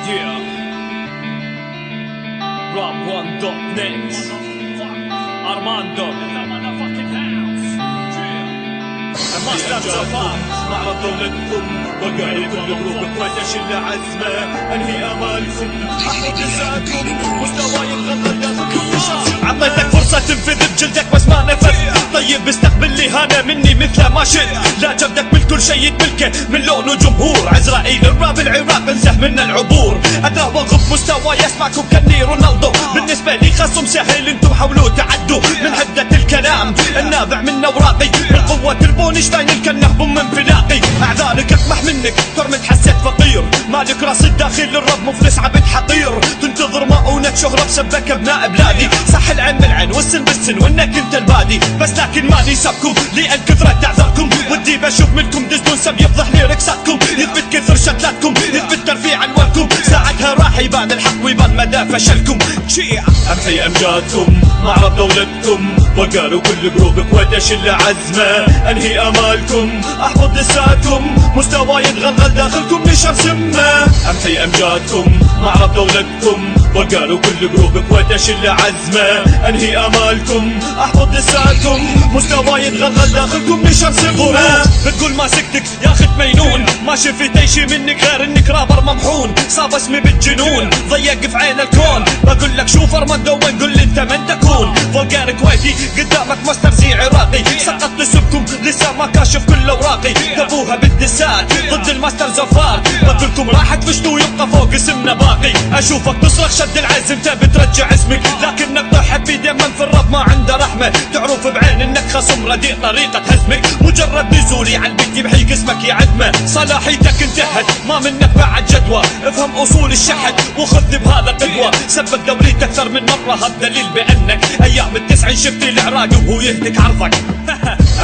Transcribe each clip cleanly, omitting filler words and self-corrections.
Yeah. Rap1.net Armando ماستر جفار معرض دولتكم وقالوا كل جروب كويتش اللي عزمه انهي امالكم احفظ لسانكم مستوى يتغلغل داخلكم عطيتك فرصه تنفذ بجلدك بس ما نفذ طيب استقبل لي هانا مني مثل ما شئت لا جبدك من كل شيء يتملكه من لون وجمهور عزرائيل الراب العراق انزه من العبور اداه وغف مستوى يسمعكم كني رونالدو بالنسبه لي خصم سهل انتم حاولوا تعدوا من حده الكلام النابع من اوراقي من قوه البونشتاين الكنه من انفلاقي اعذارك اقمح منك ترمد حسيت فقير مالك راس الداخل للرب مفلس عبد حقير تنتظر مؤونة شهرة بسبك ابناء بلادي صح العين بالعين والسن بالسن وانك انت البادي بس لكن ماني سبكم لان كثرة اعذاركم ودي بشوف منكم دزدون سب يفضحني ركساتكم يثبت كثر شتلاتكم يثبت ترفيع عنوانكم ساعتها راح يبان الحق ويبان مدى فشلكم امحي امجادكم معرض دولتكم وقالوا كل جروب كويتش اللي عزمه انهي امالكم احفظ لسانكم مستوى يتغلغل داخلكم نشر سمه امحي امجادكم معرض دولتكم وقالوا كل جروب كويتش اللي عزمه انهي امالكم احفظ لسانكم مستوى يتغلغل داخلكم نشر سمه بتقول ما سكتك يا اخت مينون ما شفت اي شي منك غير انك رابر ممحون صاب اسمي بالجنون ضيق في عين الكون بقول لك شوف ارمندو وين قل لي انت من تكون فولجار كويتي قدامك ماستر زي عراقي سقط لسبكم لسه ما كاشف كل اوراقي تبوها بالدسات ضد الماستر زفار قلتلكم راح تفشلوا ويبقى فوق اسمنا باقي اشوفك تصرخ شد العزم تبي ترجع اسمك لكنك ضحك بيدي من في الرب ما عنده رحمه تعرف بعين انك خصم رديء طريقه هزمك مجرد نزولي على البيت يبحي قسمك يا عدمه صلاحيتك انتهت ما منك بعد جدوى افهم اصول الشحن وخذ بهذا قدوه سبك دوليت اكثر من مره هذا دليل بانك ايام التسعين شفت العراق وهو يهتك عرضك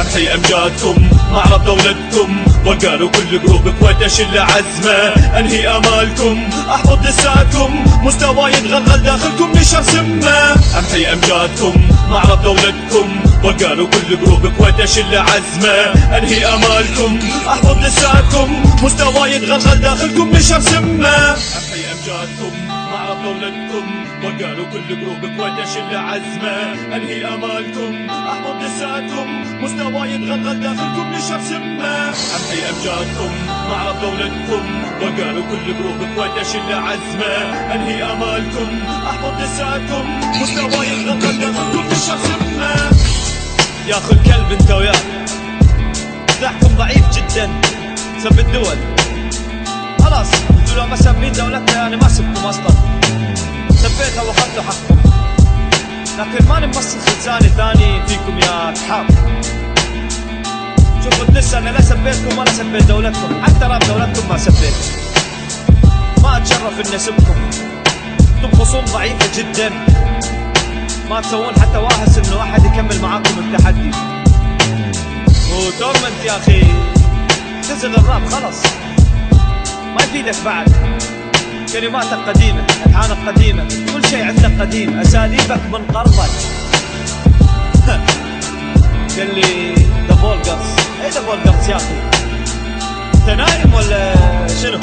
امحي امجادكم معرض دولتكم وقالوا كل جروب كويتش اللي عزمه انهي امالكم احفظ لسانكم مستوى يتغلغل داخلكم نشر سمه امحي امجادكم معرض دولتكم وقالوا كل جروب كويتش اللي عزمه انهي امالكم احفظ لسانكم مستوى يتغلغل داخلكم نشر سمه امحي امجادكم معرض دولتكم وقالوا كل جروب كويتش اللي عزمه انهي امالكم احفظ لسانكم مستوى يتغلغل داخلكم نشر سمه امحي امجادكم معرض دولتكم وقالوا كل جروب كويتش اللي عزمه انهي امالكم احفظ لسانكم مستوى يتغلغل داخلكم نشر سمه يا اخو الكلب انت وياه سلاحكم ضعيف جدا سب الدول خلاص انتوا لو ما سبين دولتنا انا ما سبكم اصلا سبيتها واخذتوا حقكم لكن ماني ممصل لساني ثاني فيكم يا كحاب شوفوا لسه انا لا سبيتكم ولا سبيت دولتكم حتى راب دولتكم ما سبيت ما اتشرف اني اسبكم انتم خصوم ضعيفه جدا ما تسوون حتى واهس انه احد يكمل معاكم التحدي وتورمنت يا اخي نزل الراب خلص ما يفيدك بعد كلماتك قديمة ألحانك قديمة كل شيء عندك قديم أساليبك من قرضك قال لي ذا فولجرز ايه ذا فولجرز يا أخي انت نايم ولا شنو؟